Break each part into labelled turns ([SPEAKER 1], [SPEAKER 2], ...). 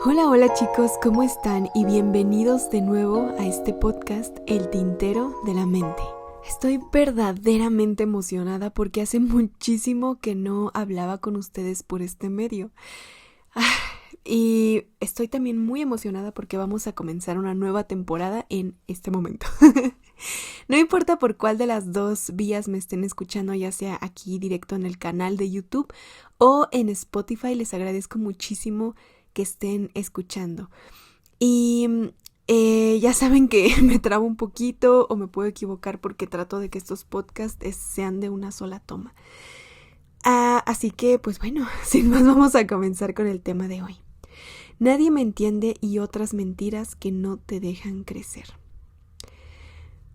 [SPEAKER 1] Hola, hola chicos, ¿cómo están? Y bienvenidos de nuevo a este podcast, El Tintero de la Mente. Estoy verdaderamente emocionada porque hace muchísimo que no hablaba con ustedes por este medio. Y estoy también muy emocionada porque vamos a comenzar una nueva temporada en este momento. No importa por cuál de las dos vías me estén escuchando, ya sea aquí directo en el canal de YouTube o en Spotify, les agradezco muchísimo que estén escuchando. Y ya saben que me trabo un poquito o me puedo equivocar porque trato de que estos podcasts sean de una sola toma. Así que, pues bueno, sin más vamos a comenzar con el tema de hoy. Nadie me entiende y otras mentiras que no te dejan crecer.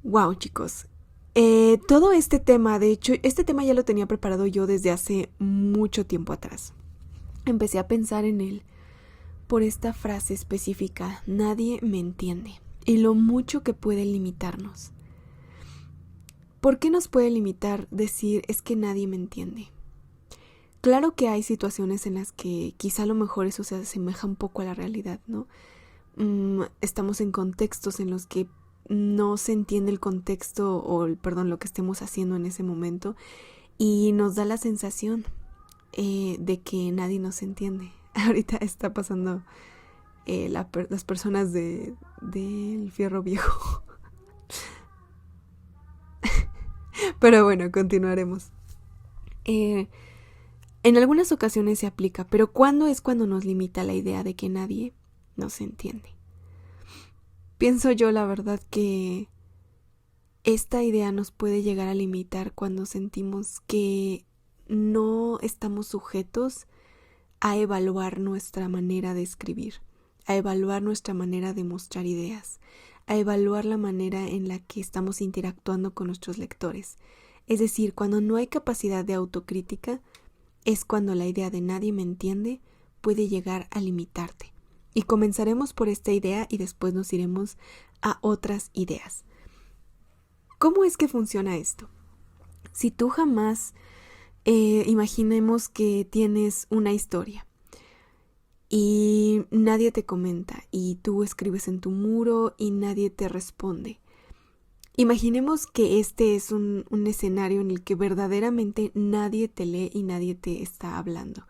[SPEAKER 1] Wow, chicos. Todo este tema, de hecho, este tema ya lo tenía preparado yo desde hace mucho tiempo atrás. Empecé a pensar en él por esta frase específica, nadie me entiende, y lo mucho que puede limitarnos. ¿Por qué nos puede limitar decir es que nadie me entiende? Claro que hay situaciones en las que quizá a lo mejor eso se asemeja un poco a la realidad, ¿no? Estamos en contextos en los que no se entiende el contexto o, lo que estemos haciendo en ese momento y nos da la sensación de que nadie nos entiende. Ahorita está pasando las personas del fierro viejo. Pero bueno, continuaremos. En algunas ocasiones se aplica, pero ¿cuándo es cuando nos limita la idea de que nadie nos entiende? Pienso yo, la verdad, que esta idea nos puede llegar a limitar cuando sentimos que no estamos sujetos a evaluar nuestra manera de escribir, a evaluar nuestra manera de mostrar ideas, a evaluar la manera en la que estamos interactuando con nuestros lectores. Es decir, cuando no hay capacidad de autocrítica, es cuando la idea de nadie me entiende puede llegar a limitarte. Y comenzaremos por esta idea y después nos iremos a otras ideas. ¿Cómo es que funciona esto? Si tú jamás imaginemos que tienes una historia y nadie te comenta y tú escribes en tu muro y nadie te responde. Imaginemos que este es un escenario en el que verdaderamente nadie te lee y nadie te está hablando.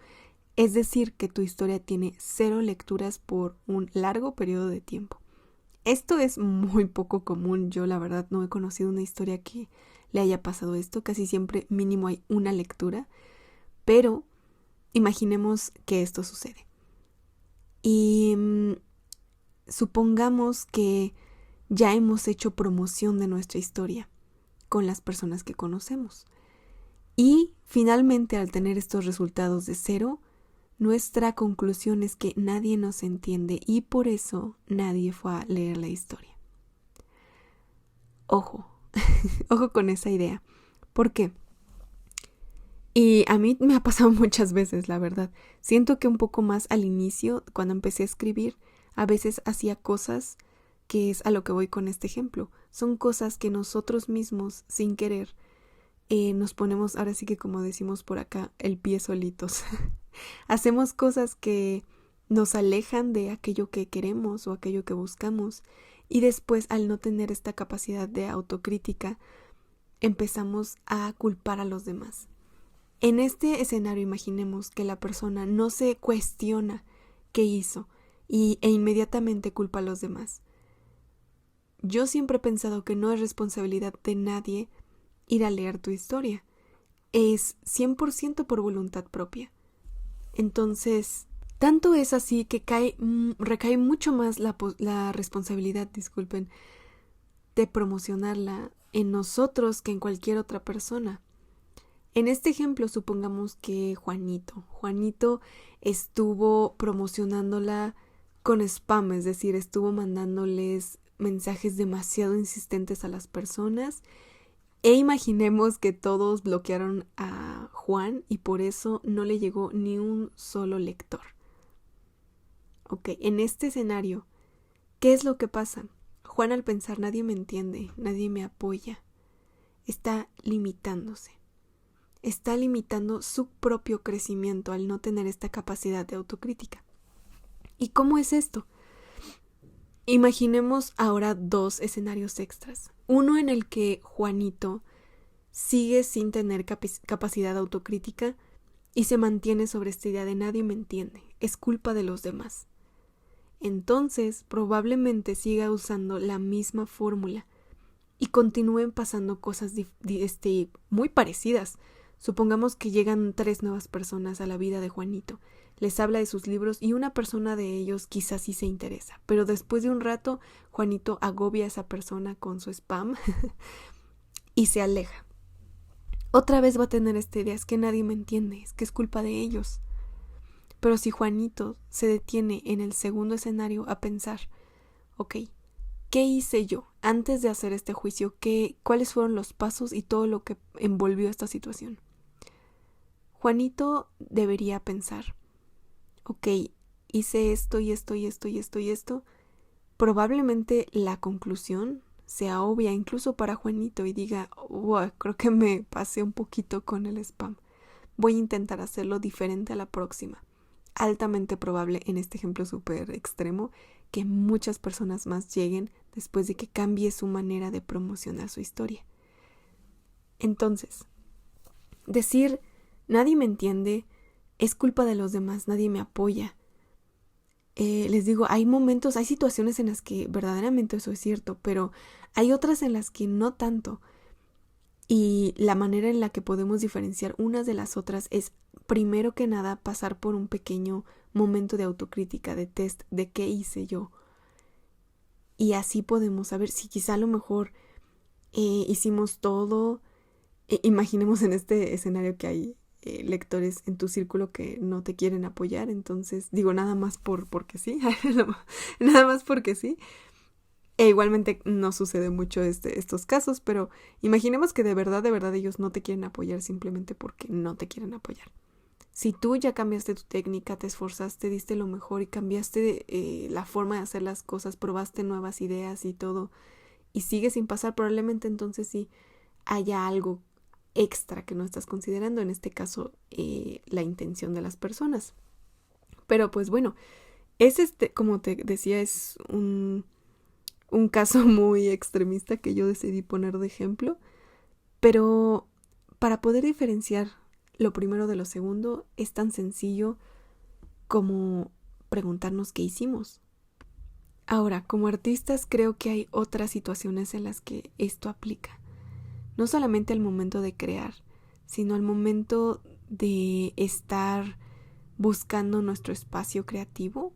[SPEAKER 1] Es decir, que tu historia tiene 0 lecturas por un largo periodo de tiempo. Esto es muy poco común. Yo la verdad no he conocido una historia que le haya pasado esto. Casi siempre mínimo hay una lectura. Pero imaginemos que esto sucede. Y supongamos que ya hemos hecho promoción de nuestra historia con las personas que conocemos. Y finalmente, al tener estos resultados de 0, nuestra conclusión es que nadie nos entiende y por eso nadie fue a leer la historia. Ojo, ojo con esa idea. ¿Por qué? Y a mí me ha pasado muchas veces, la verdad. Siento que un poco más al inicio, cuando empecé a escribir, a veces hacía cosas que es a lo que voy con este ejemplo. Son cosas que nosotros mismos, sin querer, nos ponemos, ahora sí que como decimos por acá, el pie solitos. Hacemos cosas que nos alejan de aquello que queremos o aquello que buscamos y después, al no tener esta capacidad de autocrítica, empezamos a culpar a los demás. En este escenario imaginemos que la persona no se cuestiona qué hizo e inmediatamente culpa a los demás. Yo siempre he pensado que no es responsabilidad de nadie ir a leer tu historia. Es 100% por voluntad propia. Entonces, tanto es así que recae mucho más la responsabilidad, de promocionarla en nosotros que en cualquier otra persona. En este ejemplo, supongamos que Juanito estuvo promocionándola con spam, es decir, estuvo mandándoles mensajes demasiado insistentes a las personas e imaginemos que todos bloquearon a Juan y por eso no le llegó ni un solo lector. Ok, en este escenario, ¿qué es lo que pasa? Juan, al pensar nadie me entiende, nadie me apoya, está limitándose. Está limitando su propio crecimiento al no tener esta capacidad de autocrítica. ¿Y cómo es esto? Imaginemos ahora dos escenarios extras. Uno en el que Juanito sigue sin tener capacidad autocrítica y se mantiene sobre esta idea de nadie me entiende, es culpa de los demás. Entonces, probablemente siga usando la misma fórmula y continúen pasando cosas muy parecidas. Supongamos que llegan 3 nuevas personas a la vida de Juanito. Les habla de sus libros y una persona de ellos quizás sí se interesa. Pero después de un rato, Juanito agobia a esa persona con su spam y se aleja. Otra vez va a tener esta idea, es que nadie me entiende, es que es culpa de ellos. Pero si Juanito se detiene en el segundo escenario a pensar, ok, ¿qué hice yo antes de hacer este juicio? ¿Cuáles fueron los pasos y todo lo que envolvió esta situación? Juanito debería pensar, ok, hice esto y esto y esto y esto y esto. Probablemente la conclusión sea obvia incluso para Juanito y diga, wow, creo que me pasé un poquito con el spam. Voy a intentar hacerlo diferente a la próxima. Altamente probable en este ejemplo súper extremo que muchas personas más lleguen después de que cambie su manera de promocionar su historia. Entonces, decir nadie me entiende, es culpa de los demás, nadie me apoya. Les digo, hay momentos, hay situaciones en las que verdaderamente eso es cierto, pero hay otras en las que no tanto. Y la manera en la que podemos diferenciar unas de las otras es, primero que nada, pasar por un pequeño momento de autocrítica, de test de qué hice yo. Y así podemos saber si quizá a lo mejor hicimos todo. Imaginemos en este escenario que hay lectores en tu círculo que no te quieren apoyar, entonces digo nada más porque sí, nada más porque sí. Igualmente no sucede mucho estos casos, pero imaginemos que de verdad ellos no te quieren apoyar simplemente porque no te quieren apoyar. Si tú ya cambiaste tu técnica, te esforzaste, diste lo mejor y cambiaste la forma de hacer las cosas, probaste nuevas ideas y todo, y sigues sin pasar, probablemente entonces sí haya algo extra que no estás considerando, en este caso la intención de las personas. Pero pues bueno, como te decía, es un caso muy extremista que yo decidí poner de ejemplo, pero para poder diferenciar lo primero de lo segundo es tan sencillo como preguntarnos qué hicimos. Ahora, como artistas creo que hay otras situaciones en las que esto aplica. No solamente al momento de crear, sino al momento de estar buscando nuestro espacio creativo.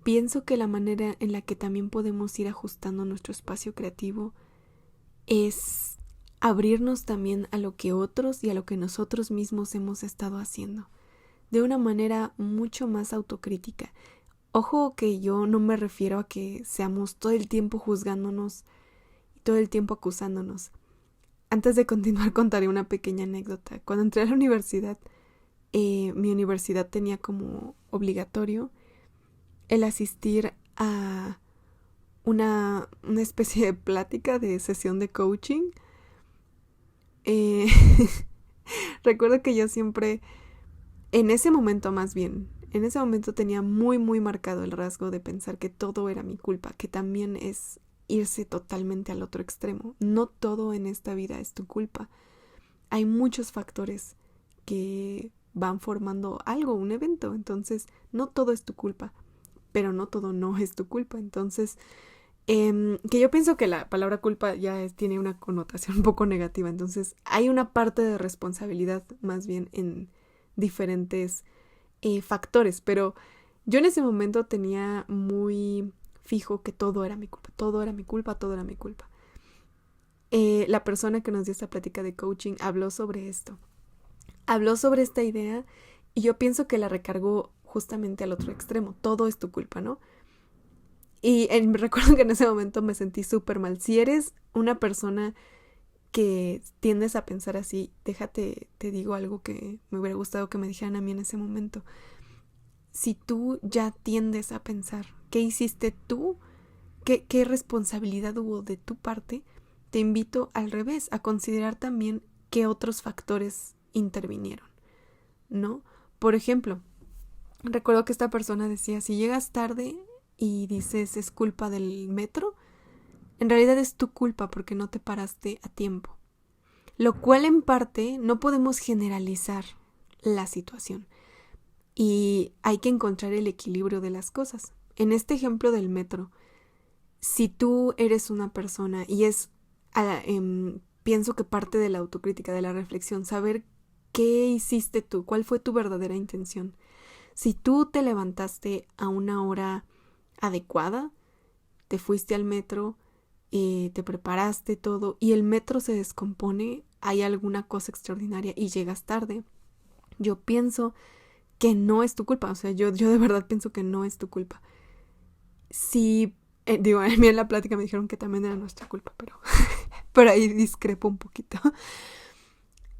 [SPEAKER 1] Pienso que la manera en la que también podemos ir ajustando nuestro espacio creativo es abrirnos también a lo que otros y a lo que nosotros mismos hemos estado haciendo, de una manera mucho más autocrítica. Ojo que yo no me refiero a que seamos todo el tiempo juzgándonos y todo el tiempo acusándonos. Antes de continuar contaré una pequeña anécdota. Cuando entré a la universidad, mi universidad tenía como obligatorio el asistir a una especie de plática de sesión de coaching. Recuerdo que yo siempre, en ese momento tenía muy muy marcado el rasgo de pensar que todo era mi culpa, que también es irse totalmente al otro extremo. No todo en esta vida es tu culpa. Hay muchos factores que van formando algo, un evento. Entonces, no todo es tu culpa, pero no todo no es tu culpa. Entonces, que yo pienso que la palabra culpa ya tiene una connotación un poco negativa. Entonces, hay una parte de responsabilidad más bien en diferentes factores. Pero yo en ese momento tenía muy fijo que todo era mi culpa, todo era mi culpa, todo era mi culpa. La persona que nos dio esta plática de coaching habló sobre esto. Habló sobre esta idea y yo pienso que la recargó justamente al otro extremo. Todo es tu culpa, ¿no? Y recuerdo que en ese momento me sentí súper mal. Si eres una persona que tiendes a pensar así, te digo algo que me hubiera gustado que me dijeran a mí en ese momento. Si tú ya tiendes a pensar qué hiciste tú, qué responsabilidad hubo de tu parte, te invito al revés, a considerar también qué otros factores intervinieron, ¿no? Por ejemplo, Recuerdo que esta persona decía, si llegas tarde y dices es culpa del metro, en realidad es tu culpa porque no te paraste a tiempo. Lo cual en parte no podemos generalizar la situación y hay que encontrar el equilibrio de las cosas. En este ejemplo del metro, si tú eres una persona y pienso que parte de la autocrítica, de la reflexión, saber qué hiciste tú, cuál fue tu verdadera intención. Si tú te levantaste a una hora adecuada, te fuiste al metro, te preparaste todo y el metro se descompone, hay alguna cosa extraordinaria y llegas tarde, yo pienso que no es tu culpa. O sea, yo de verdad pienso que no es tu culpa. Si, a mí en la plática me dijeron que también era nuestra culpa, pero ahí discrepo un poquito.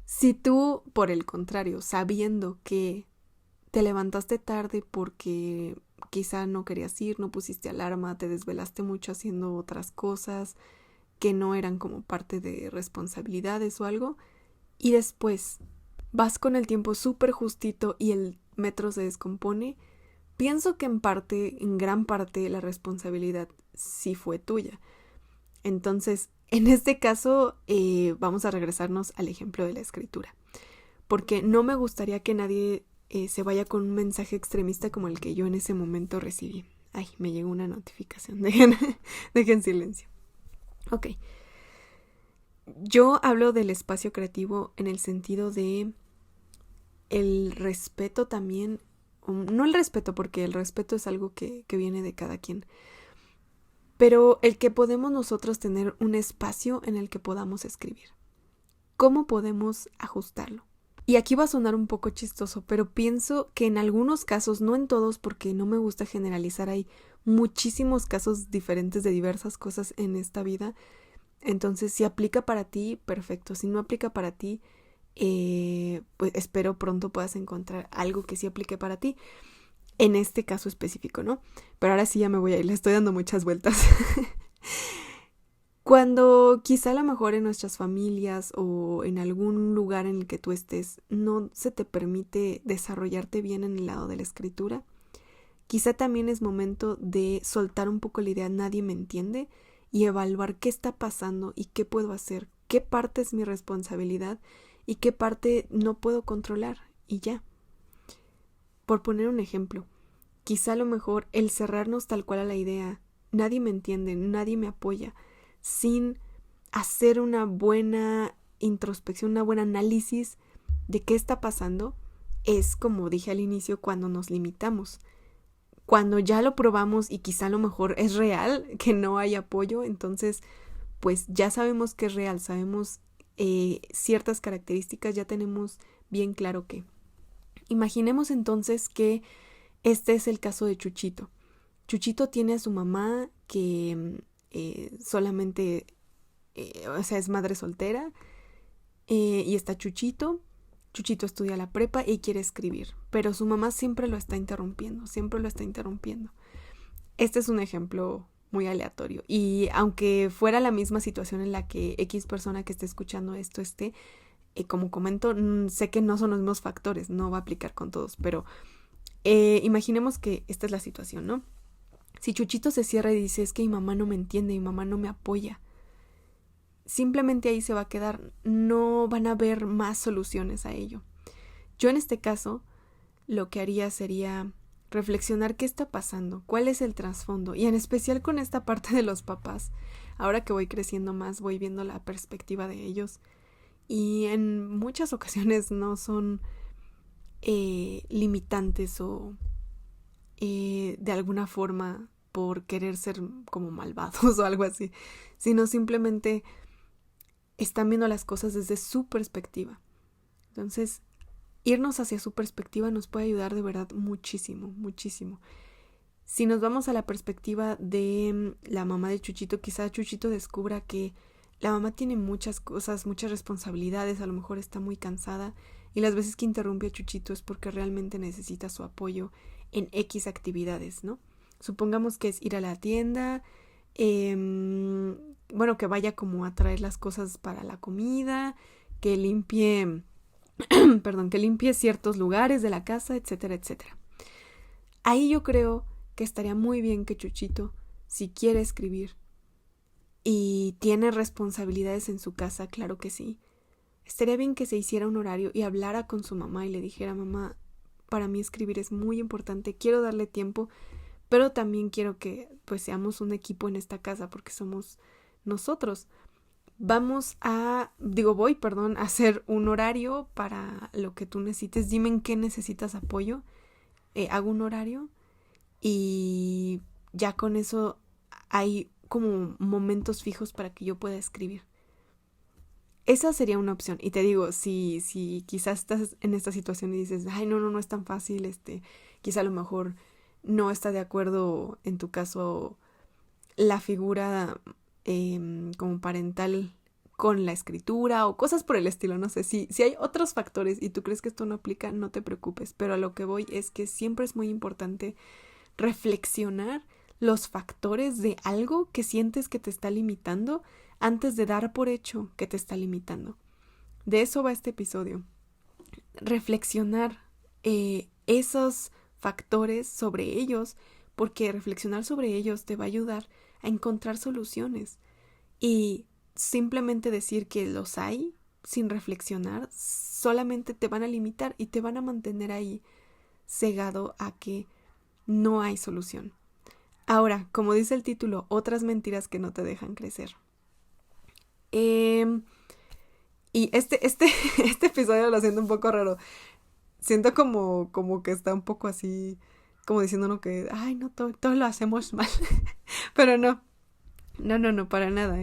[SPEAKER 1] Si tú, por el contrario, sabiendo que te levantaste tarde porque quizá no querías ir, no pusiste alarma, te desvelaste mucho haciendo otras cosas que no eran como parte de responsabilidades o algo, y después vas con el tiempo súper justito y el metro se descompone, pienso que en gran parte, la responsabilidad sí fue tuya. Entonces, en este caso, vamos a regresarnos al ejemplo de la escritura, porque no me gustaría que nadie se vaya con un mensaje extremista como el que yo en ese momento recibí. Ay, me llegó una notificación, dejen silencio. Ok, yo hablo del espacio creativo en el sentido de el respeto también, no el respeto porque el respeto es algo que viene de cada quien, pero el que podemos nosotros tener un espacio en el que podamos escribir. ¿Cómo podemos ajustarlo? Y aquí va a sonar un poco chistoso, pero pienso que en algunos casos, no en todos porque no me gusta generalizar, hay muchísimos casos diferentes de diversas cosas en esta vida. Entonces, si aplica para ti, perfecto. Si no aplica para ti, pues espero pronto puedas encontrar algo que sí aplique para ti. En este caso específico, ¿no? Pero ahora sí ya me voy a ir, le estoy dando muchas vueltas. Cuando quizá a lo mejor en nuestras familias o en algún lugar en el que tú estés no se te permite desarrollarte bien en el lado de la escritura, quizá también es momento de soltar un poco la idea nadie me entiende y evaluar qué está pasando y qué puedo hacer, qué parte es mi responsabilidad y qué parte no puedo controlar y ya. Por poner un ejemplo, quizá a lo mejor el cerrarnos tal cual a la idea, nadie me entiende, nadie me apoya, sin hacer una buena introspección, un buen análisis de qué está pasando, es como dije al inicio, cuando nos limitamos. Cuando ya lo probamos y quizá a lo mejor es real que no hay apoyo, entonces pues ya sabemos que es real, sabemos ciertas características, ya tenemos bien claro qué. Imaginemos entonces que este es el caso de Chuchito. Chuchito tiene a su mamá que solamente, o sea, es madre soltera y está Chuchito. Chuchito estudia la prepa y quiere escribir, pero su mamá siempre lo está interrumpiendo, siempre lo está interrumpiendo. Este es un ejemplo muy aleatorio y aunque fuera la misma situación en la que X persona que esté escuchando esto esté, como comento, sé que no son los mismos factores, no va a aplicar con todos, pero imaginemos que esta es la situación, ¿no? Si Chuchito se cierra y dice, es que mi mamá no me entiende, mi mamá no me apoya, simplemente ahí se va a quedar, no van a haber más soluciones a ello. Yo en este caso, lo que haría sería reflexionar qué está pasando, cuál es el trasfondo, y en especial con esta parte de los papás. Ahora que voy creciendo más, voy viendo la perspectiva de ellos, y en muchas ocasiones no son limitantes o de alguna forma por querer ser como malvados o algo así, sino simplemente están viendo las cosas desde su perspectiva. Entonces, irnos hacia su perspectiva nos puede ayudar de verdad muchísimo, muchísimo. Si nos vamos a la perspectiva de la mamá de Chuchito, quizá Chuchito descubra que la mamá tiene muchas cosas, muchas responsabilidades, a lo mejor está muy cansada y las veces que interrumpe a Chuchito es porque realmente necesita su apoyo en X actividades, ¿no? Supongamos que es ir a la tienda, bueno, que vaya como a traer las cosas para la comida, que limpie, que limpie ciertos lugares de la casa, etcétera, etcétera. Ahí yo creo que estaría muy bien que Chuchito, si quiere escribir y tiene responsabilidades en su casa, claro que sí, estaría bien que se hiciera un horario y hablara con su mamá y le dijera: mamá, para mí escribir es muy importante, quiero darle tiempo, pero también quiero que pues seamos un equipo en esta casa porque somos nosotros. Voy a hacer un horario para lo que tú necesites. Dime en qué necesitas apoyo. Hago un horario y ya con eso hay como momentos fijos para que yo pueda escribir. Esa sería una opción. Y te digo, si quizás estás en esta situación y dices: ay, no es tan fácil, quizá a lo mejor no está de acuerdo en tu caso la figura como parental con la escritura o cosas por el estilo, no sé, si hay otros factores y tú crees que esto no aplica, no te preocupes, pero a lo que voy es que siempre es muy importante reflexionar los factores de algo que sientes que te está limitando antes de dar por hecho que te está limitando. De eso va este episodio. Reflexionar esos factores sobre ellos, porque reflexionar sobre ellos te va a ayudar a encontrar soluciones. Y simplemente decir que los hay sin reflexionar solamente te van a limitar y te van a mantener ahí cegado a que no hay solución. Ahora, como dice el título, otras mentiras que no te dejan crecer. Y este episodio lo siento un poco raro. Siento como que está un poco así, como diciéndonos que, ay, no, todo lo hacemos mal. Pero no, para nada,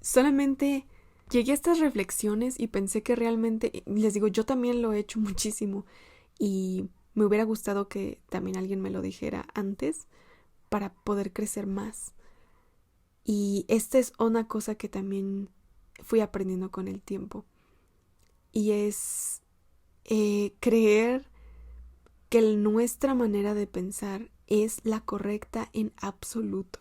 [SPEAKER 1] Solamente llegué a estas reflexiones y pensé que realmente, les digo, yo también lo he hecho muchísimo y me hubiera gustado que también alguien me lo dijera antes para poder crecer más. Y esta es una cosa que también fui aprendiendo con el tiempo. Y es creer que nuestra manera de pensar es la correcta en absoluto.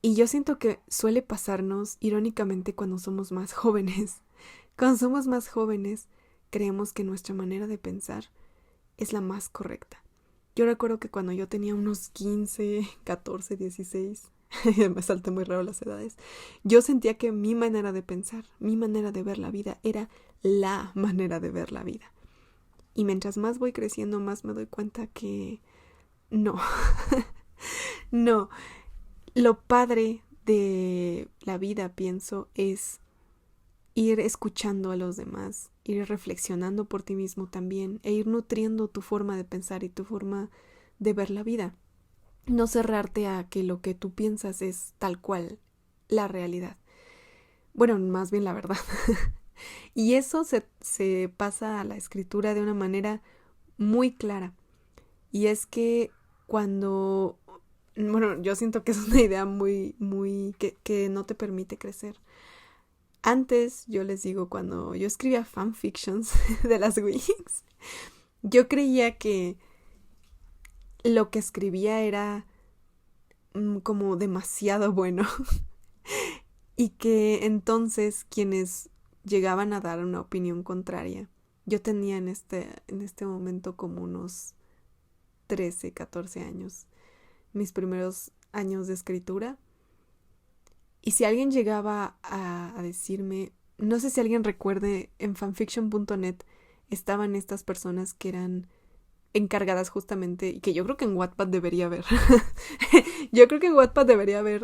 [SPEAKER 1] Y yo siento que suele pasarnos irónicamente cuando somos más jóvenes. Cuando somos más jóvenes, creemos que nuestra manera de pensar es la más correcta. Yo recuerdo que cuando yo tenía unos 15, 14, 16, me salté muy raro las edades, yo sentía que mi manera de pensar, mi manera de ver la vida era la manera de ver la vida. Y mientras más voy creciendo, más me doy cuenta que no, no. Lo padre de la vida, pienso, es ir escuchando a los demás, ir reflexionando por ti mismo también e ir nutriendo tu forma de pensar y tu forma de ver la vida. No cerrarte a que lo que tú piensas es tal cual la realidad. Bueno, más bien la verdad. Y eso se pasa a la escritura de una manera muy clara. Y es que cuando... Bueno, yo siento que es una idea muy que no te permite crecer. Antes, yo les digo, cuando yo escribía fanfictions de las Wings, yo creía que lo que escribía era como demasiado bueno. Y que entonces quienes llegaban a dar una opinión contraria, yo tenía en este momento como unos 13, 14 años, mis primeros años de escritura. Y si alguien llegaba a decirme, no sé si alguien recuerde, en fanfiction.net estaban estas personas que eran encargadas justamente, y que yo creo que en Wattpad debería haber.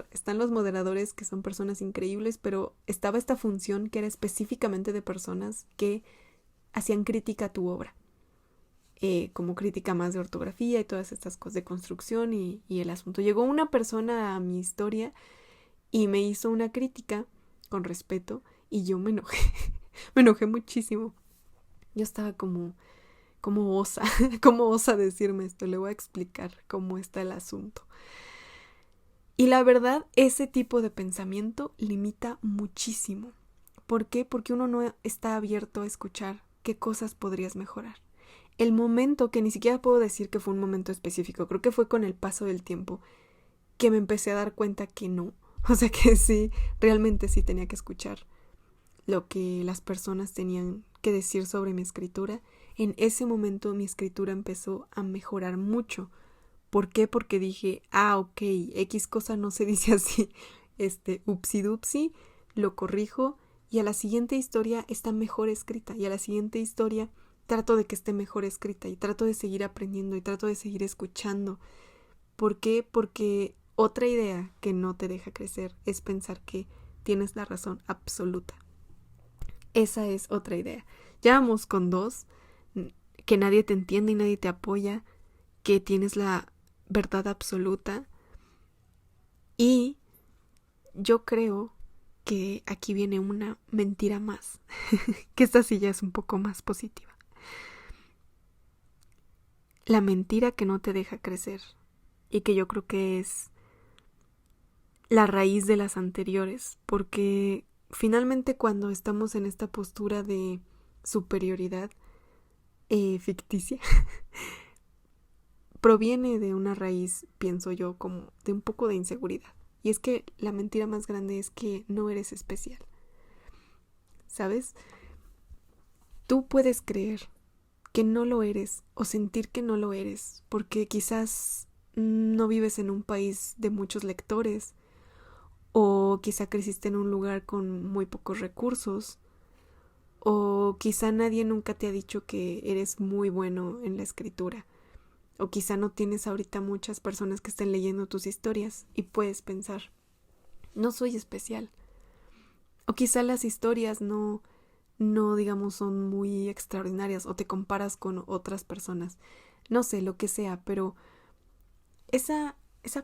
[SPEAKER 1] Están los moderadores que son personas increíbles, pero estaba esta función que era específicamente de personas que hacían crítica a tu obra. Como crítica más de ortografía y todas estas cosas de construcción y el asunto. Llegó una persona a mi historia y me hizo una crítica con respeto y yo me enojé. Me enojé muchísimo. Yo estaba como osa decirme esto, le voy a explicar cómo está el asunto. Y la verdad, ese tipo de pensamiento limita muchísimo. ¿Por qué? Porque uno no está abierto a escuchar qué cosas podrías mejorar. El momento, que ni siquiera puedo decir que fue un momento específico, creo que fue con el paso del tiempo que me empecé a dar cuenta que no. O sea que sí, realmente sí tenía que escuchar lo que las personas tenían que decir sobre mi escritura en ese momento mi escritura empezó a mejorar mucho. ¿Por qué? Porque dije, ok, X cosa no se dice así, upsi dupsi, lo corrijo y a la siguiente historia está mejor escrita y a la siguiente historia trato de que esté mejor escrita y trato de seguir aprendiendo y trato de seguir escuchando. ¿Por qué? Porque otra idea que no te deja crecer es pensar que tienes la razón absoluta. Esa es otra idea. Ya vamos con 2, que nadie te entiende y nadie te apoya, que tienes la verdad absoluta. Y yo creo que aquí viene una mentira más, que esta sí ya es un poco más positiva. La mentira que no te deja crecer y que yo creo que es la raíz de las anteriores, porque finalmente cuando estamos en esta postura de superioridad ficticia, proviene de una raíz, pienso yo, como de un poco de inseguridad. Y es que la mentira más grande es que no eres especial. ¿Sabes? Tú puedes creer que no lo eres o sentir que no lo eres, porque quizás no vives en un país de muchos lectores, o quizá creciste en un lugar con muy pocos recursos, o quizá nadie nunca te ha dicho que eres muy bueno en la escritura, o quizá no tienes ahorita muchas personas que estén leyendo tus historias y puedes pensar, no soy especial. O quizá las historias no digamos son muy extraordinarias o te comparas con otras personas. No sé, lo que sea, pero esa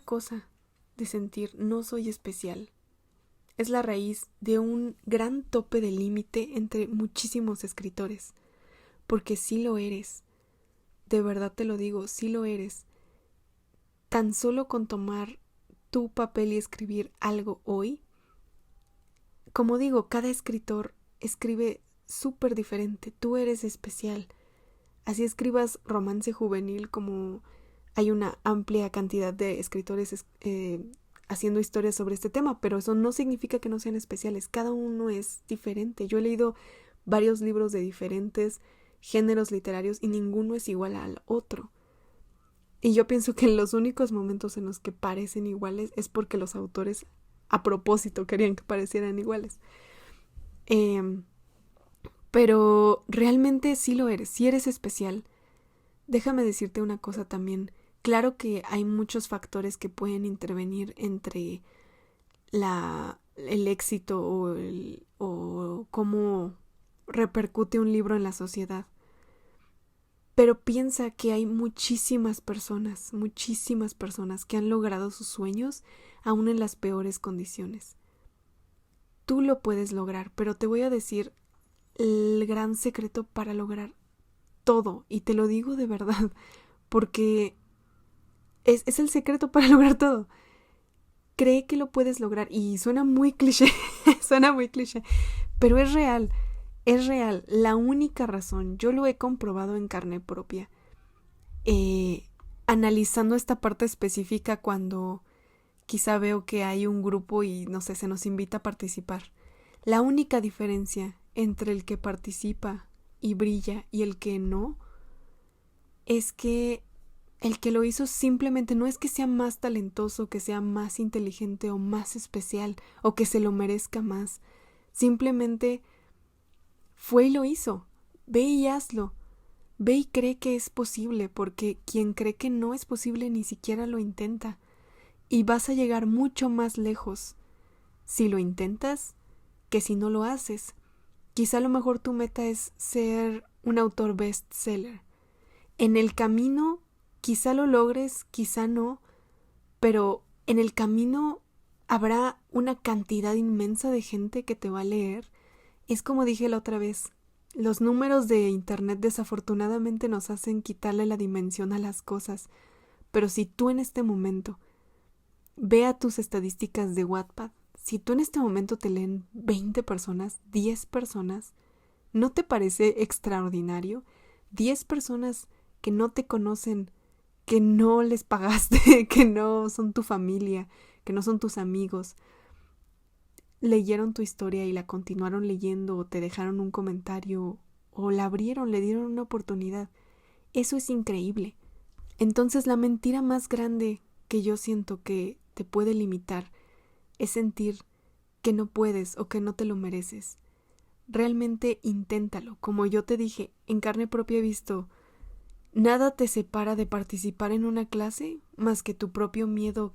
[SPEAKER 1] cosa de sentir no soy especial es la raíz de un gran tope de límite entre muchísimos escritores. Porque sí lo eres. De verdad te lo digo, sí lo eres. Tan solo con tomar tu papel y escribir algo hoy. Como digo, cada escritor escribe súper diferente. Tú eres especial. Así escribas romance juvenil, como hay una amplia cantidad de escritores haciendo historias sobre este tema, pero eso no significa que no sean especiales. Cada uno es diferente. Yo he leído varios libros de diferentes géneros literarios y ninguno es igual al otro. Y yo pienso que los únicos momentos en los que parecen iguales es porque los autores a propósito querían que parecieran iguales. Pero realmente sí lo eres, sí eres especial. Déjame decirte una cosa también. Claro que hay muchos factores que pueden intervenir entre el éxito o cómo repercute un libro en la sociedad. Pero piensa que hay muchísimas personas que han logrado sus sueños aún en las peores condiciones. Tú lo puedes lograr, pero te voy a decir el gran secreto para lograr todo, y te lo digo de verdad, porque es el secreto para lograr todo. Cree que lo puedes lograr, y suena muy cliché, pero es real. Es real, la única razón, yo lo he comprobado en carne propia, analizando esta parte específica cuando quizá veo que hay un grupo y no sé, se nos invita a participar. La única diferencia entre el que participa y brilla y el que no, es que el que lo hizo simplemente no es que sea más talentoso, que sea más inteligente o más especial o que se lo merezca más, simplemente fue y lo hizo. Ve y hazlo. Ve y cree que es posible, porque quien cree que no es posible ni siquiera lo intenta. Y vas a llegar mucho más lejos si lo intentas que si no lo haces. Quizá a lo mejor tu meta es ser un autor bestseller. En el camino quizá lo logres, quizá no, pero en el camino habrá una cantidad inmensa de gente que te va a leer. Es como dije la otra vez, los números de internet desafortunadamente nos hacen quitarle la dimensión a las cosas, pero si tú en este momento ve a tus estadísticas de Wattpad, si tú en este momento te leen 20 personas, 10 personas, ¿no te parece extraordinario? 10 personas que no te conocen, que no les pagaste, que no son tu familia, que no son tus amigos, leyeron tu historia y la continuaron leyendo o te dejaron un comentario o la abrieron, le dieron una oportunidad. Eso es increíble. Entonces la mentira más grande que yo siento que te puede limitar es sentir que no puedes o que no te lo mereces. Realmente inténtalo. Como yo te dije, en carne propia he visto, nada te separa de participar en una clase más que tu propio miedo.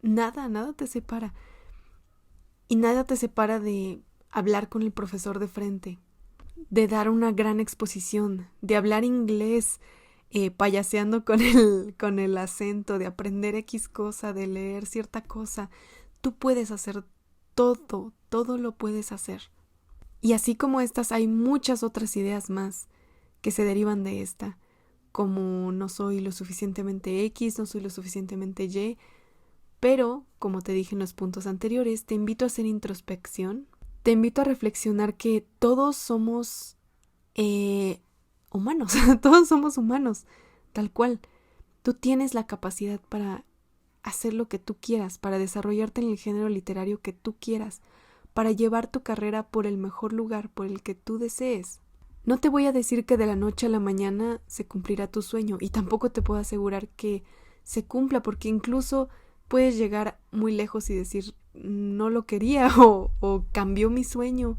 [SPEAKER 1] Nada te separa. Y nada te separa de hablar con el profesor de frente, de dar una gran exposición, de hablar inglés, payaseando con el acento, de aprender X cosa, de leer cierta cosa. Tú puedes hacer todo lo puedes hacer. Y así como estas, hay muchas otras ideas más que se derivan de esta, como no soy lo suficientemente X, no soy lo suficientemente Y, pero, como te dije en los puntos anteriores, te invito a hacer introspección, te invito a reflexionar que todos somos humanos, todos somos humanos, tal cual. Tú tienes la capacidad para hacer lo que tú quieras, para desarrollarte en el género literario que tú quieras, para llevar tu carrera por el mejor lugar, por el que tú desees. No te voy a decir que de la noche a la mañana se cumplirá tu sueño, y tampoco te puedo asegurar que se cumpla, porque incluso puedes llegar muy lejos y decir no lo quería o cambió mi sueño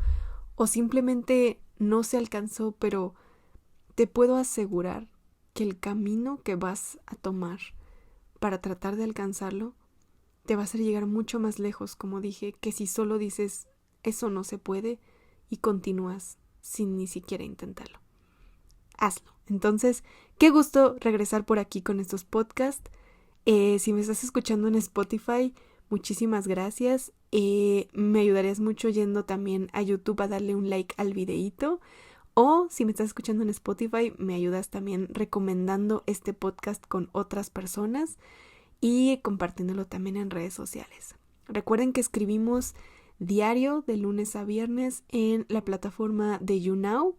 [SPEAKER 1] o simplemente no se alcanzó, pero te puedo asegurar que el camino que vas a tomar para tratar de alcanzarlo te va a hacer llegar mucho más lejos, como dije, que si solo dices eso no se puede y continúas sin ni siquiera intentarlo. Hazlo. Entonces, qué gusto regresar por aquí con estos podcasts. Si me estás escuchando en Spotify, muchísimas gracias. Me ayudarías mucho yendo también a YouTube a darle un like al videíto. O si me estás escuchando en Spotify, me ayudas también recomendando este podcast con otras personas y compartiéndolo también en redes sociales. Recuerden que escribimos diario de lunes a viernes en la plataforma de YouNow,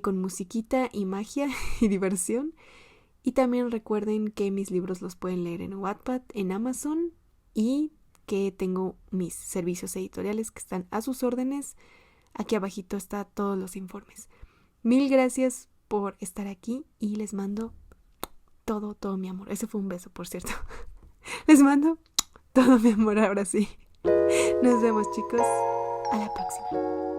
[SPEAKER 1] con musiquita y magia y diversión. Y también recuerden que mis libros los pueden leer en Wattpad, en Amazon, y que tengo mis servicios editoriales que están a sus órdenes. Aquí abajito está todos los informes. Mil gracias por estar aquí y les mando todo mi amor. Ese fue un beso, por cierto. Les mando todo mi amor ahora sí. Nos vemos, chicos. A la próxima.